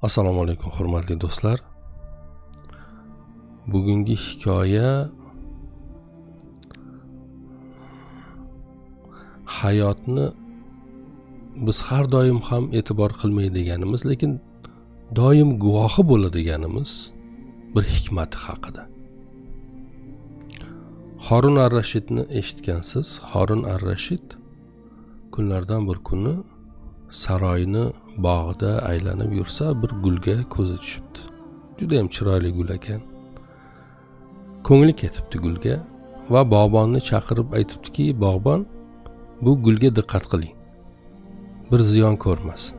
Assalomu alaykum hurmatli do'stlar. Bugungi hikoya hayotni biz har doim ham e'tibor qilmaydiganimiz, lekin doim guvohi bo'ladiganimiz bir hikmati haqida. Harun ar-Rashidni eshitgansiz. Harun ar-Rashid kunlardan bir kuni saroyni bog'ida aylanib yursa, bir gulga ko'zi tushibdi. Juda ham chiroyli gul ekan. Ko'ngli ketibdi gulga va bog'bonni chaqirib aytibdiki, bog'bon, bu gulga diqqat qiling. Bir ziyon ko'rmasin.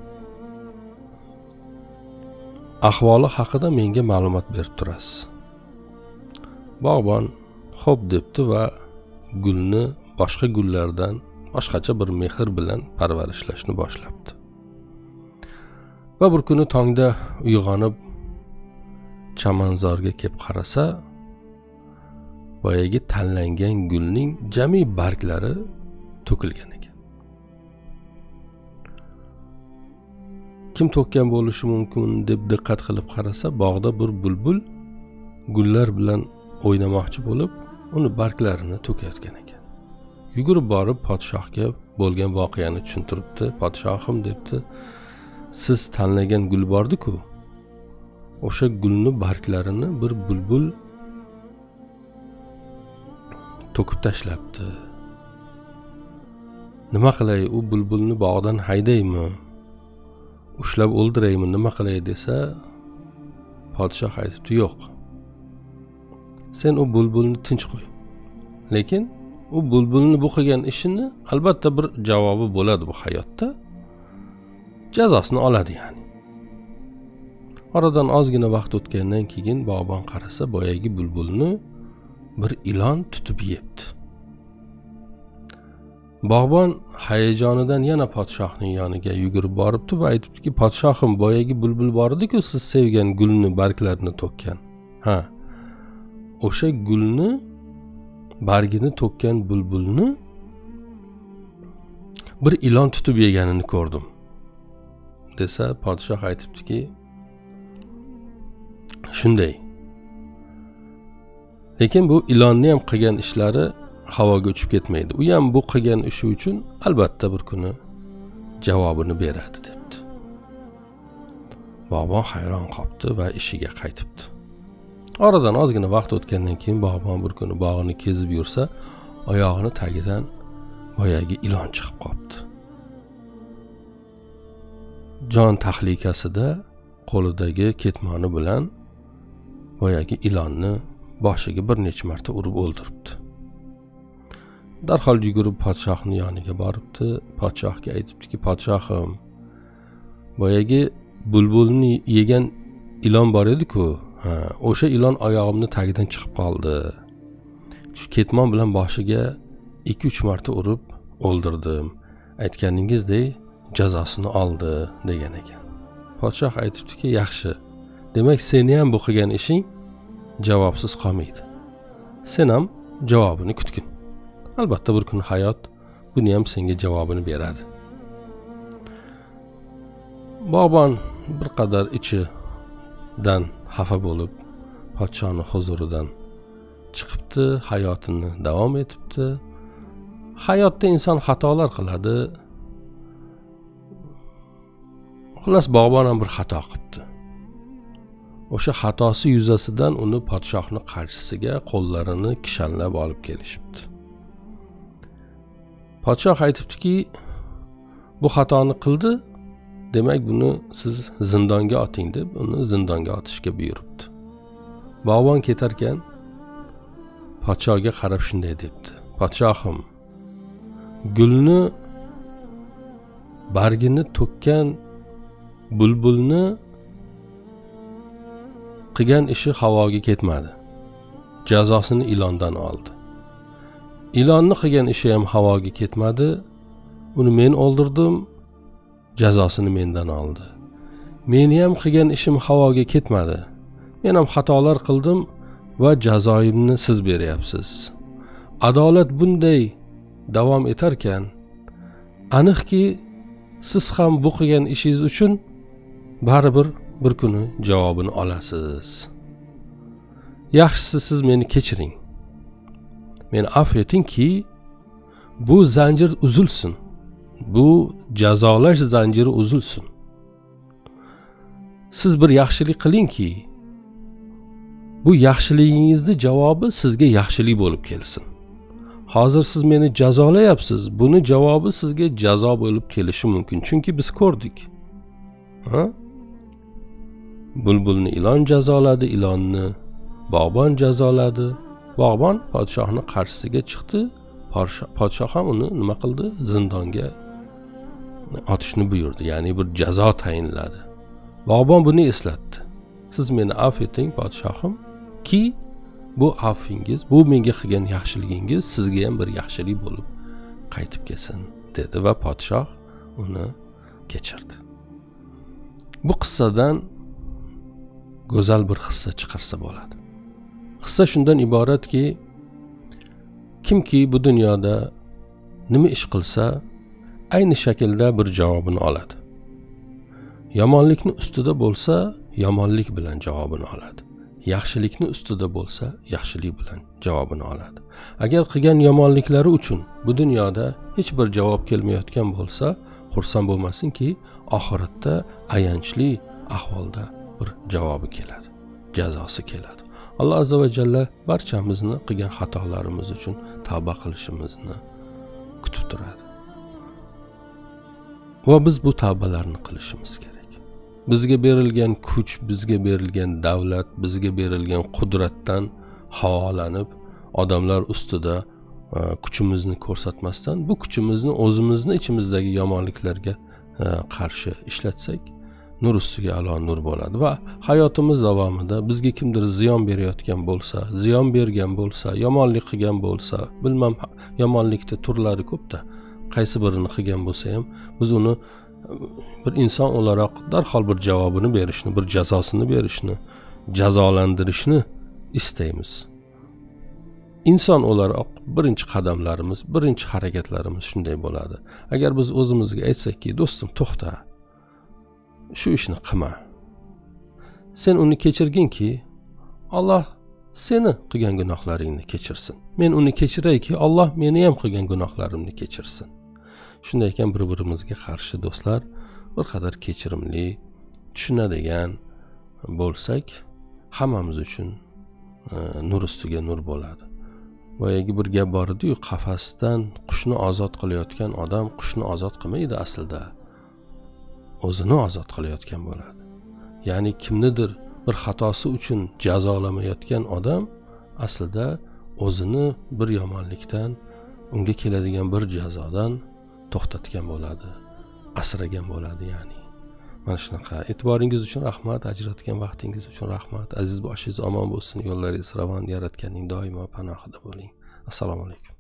Ahvoli haqida menga ma'lumot berib turasiz. Bog'bon xo'p debdi va gulni boshqa gullardan boshqacha bir mehr bilan parvarishlashni boshlabdi. Va bir kuni tongda uyg'onib chamanzorga kelib qarasa, boyagi tanlangan gulning jami barglari to'kilgan ekan. Kim to'kkan bo'lishi mumkin deb diqqat qilib qarasa, bog'da bir bulbul gullar bilan o'ynamoqchi bo'lib, uni barglarini to'kayotgan ekan. Yugurib borib podshohga bo'lgan voqeani tushuntiribdi. Podshohim debdi, siz tanlagan gul bordi-ku, o'sha gulni barglarini bir bulbul to'kib tashlabdi. Nima qilay, u bulbulni bog'dan haydaymi? Ushlab o'ldiraymi, nima qilay desa, podshoh aytibdi, yo'q. Sen u bulbulni tinch qo'y. Lekin u bulbulni bu qilgan ishini albatta bir javobi bo'ladi bu hayotda. Jazosini oladi yani. Oradan ozgina vaqt o'tgandan keyin bog'bon qarasa, boyagi bulbulni bir ilon tutib yebdi. Bog'bon hayajonidan yana podshohning yoniga yugurib boribdi va aytibdiki, podshohim, boyagi bulbul bor edi-ku, siz sevgan gulni barglarini to'kkan. Ha. O'sha gulni bargini to'kkan bulbulni bir ilon tutib yeganini ko'rdim. Desa, podshoh aytibdiki, shunday. Lekin bu ilonni ham qilgan ishlari havoga uchib ketmaydi. U ham bu qilgan ishi uchun albatta bir kuni javobini beradi debdi. Bog'bon hayron qoldi va ishiga qaytibdi. Oradan ozgina vaqt o'tgandan keyin bog'bon bir kuni bog'ini kezib yursa, oyog'ini tagidan boyagi ilon chiqib qoldi. Jon tahlikasida qo'lidagi ketmoni bilan boyagi ilonni boshiga bir necha marta urib o'ldiribdi. Darhol yugurib podshohning yoniga boribdi. Podshohga aytibdiki, podshohim, boyagi bulbulni yegan ilon bor edi-ku, o'sha ilon oyog'imni tagidan chiqib qoldi. Shu ketmon bilan boshiga 2-3 marta urib o'ldirdim. Aytganingizdek jazosini oldi degan ekan. Podshoh aytibdiki, yaxshi. Demak, seni ham bu qilgan ishing javobsiz qolmaydi. Sen ham javobini kutgin. Albatta bir kun hayot buni ham senga javobini beradi. Bog'bon bir qadar ichidan xafa bo'lib podshohning huzuridan chiqibdi, hayotini davom etibdi. Hayotda inson xatolar qiladi. Xullas, bog'bon ham bir xato qilibdi. O'sha xatosi yuzasidan uni podshohning qarshisiga qo'llarini kishanlab olib kelishibdi. Podshoh aytibdiki, bu xatoni qildi, demak buni siz zindonga oting deb uni zindonga otishga buyuribdi. Bog'bon ketarkan podshohga qarab shunday debdi. Podshohim, gulni bargini to'kkan bulbulni qilgan ishi havoga ketmadi. Jazosini ilondan oldi. Ilonni qilgan ishi ham havoga ketmadi. Uni men o'ldirdim, jazosini mendan oldi. Meni ham qilgan ishim havoga ketmadi. Men ham xatolar qildim va jazoimni siz beryapsiz. Adolat bunday davom etarkan, aniqki siz ham bu qilgan ishingiz uchun baribir bir kuni javobini olasiz. Yaxshisi siz meni kechiring. Meni afv etingki, bu zanjir uzilsin. Bu jazolash zanjiri uzilsin. Siz bir yaxshilik qilingki, bu yaxshiligingizni javobi sizga yaxshilik bo'lib kelsin. Hozir siz meni jazolayapsiz. Buni javobi sizga jazo bo'lib kelishi mumkin. Chunki biz ko'rdik. Bulbulni ilon jazoladi, ilonni bog'bon jazoladi. Bog'bon podshohning qarshisiga chiqdi. Podshoh ham uni nima qildi? Zindonga otishni buyurdi. Ya'ni bir jazo tayinladi. Bog'bon buni eslatdi. Siz meni afv eting podshohim ki bu afvingiz, bu menga qilgan yaxshiligingiz sizga ham bir yaxshilik bo'lib qaytib kelsin dedi va podshoh uni kechirdi. Bu qissadan go'zal bir hissa chiqarsa bo'ladi. Hissa shundan iboratki, kimki bu dunyoda nima ish qilsa, ayni shaklda bir javobini oladi. Yomonlikni ustida bo'lsa, yomonlik bilan javobini oladi. Yaxshilikni ustida bo'lsa, yaxshilik bilan javobini oladi. Agar qilgan yomonliklari uchun bu dunyoda hech bir javob kelmayotgan bo'lsa, xursand bo'lmasinki, oxiratda ayanchli ahvolda bir javobi keladi, jazosi keladi. Alloh azza va jalla barchamizni qilgan xatolarimiz uchun tavba qilishimizni kutib turadi. Va biz bu tavbalarni qilishimiz kerak. Bizga berilgan kuch, bizga berilgan davlat, bizga berilgan qudratdan havolanib, odamlar ustida kuchimizni ko'rsatmasdan, bu kuchimizni o'zimizni ichimizdagi yomonliklarga qarshi ishlatsak, nur ustiga alo nur bo'ladi va hayotimiz davomida bizga kimdir ziyon berayotgan bo'lsa, ziyon bergan bo'lsa, yomonlik qilgan bo'lsa, bilmam yomonlikda turlari ko'pda, qaysi birini qilgan bo'lsa ham biz uni bir inson olarak darhol bir javobini berishni, bir jazosini berishni, jazolantirishni istaymiz. İnson olarak birinchi qadamlarimiz, birinchi harakatlarimiz shunday bo'ladi. Agar biz o'zimizga aytsakki, do'stim, to'xta. Shu ishni qilma. Sen uni kechirginki, Alloh seni qilgan gunohlaringni kechirsin. Men uni kechirayki, Alloh meni ham qilgan gunohlarimni kechirsin. Shunday ekan bir-birimizga qarshi do'stlar, bir qadar kechirimli, tushunadigan bo'lsak, hammamiz uchun nur ustiga nur bo'ladi. Boyagi bir gap bor edi-yu, qafasdan qushni ozod qilayotgan odam qushni ozod qilmaydi aslida. O'zini ozod qilayotgan bo'ladi. Ya'ni kimnidir bir xatosi uchun jazolamayotgan odam aslida o'zini bir yomonlikdan, unga keladigan bir jazodan to'xtatgan bo'ladi, asragan bo'ladi ya'ni. Mana shunaqa. E'tiboringiz uchun rahmat, ajratgan vaqtingiz uchun rahmat. Aziz boshingiz omon bo'lsin, yo'llaringiz ravon, yaratganning doimo panohida bo'ling. Assalomu alaykum.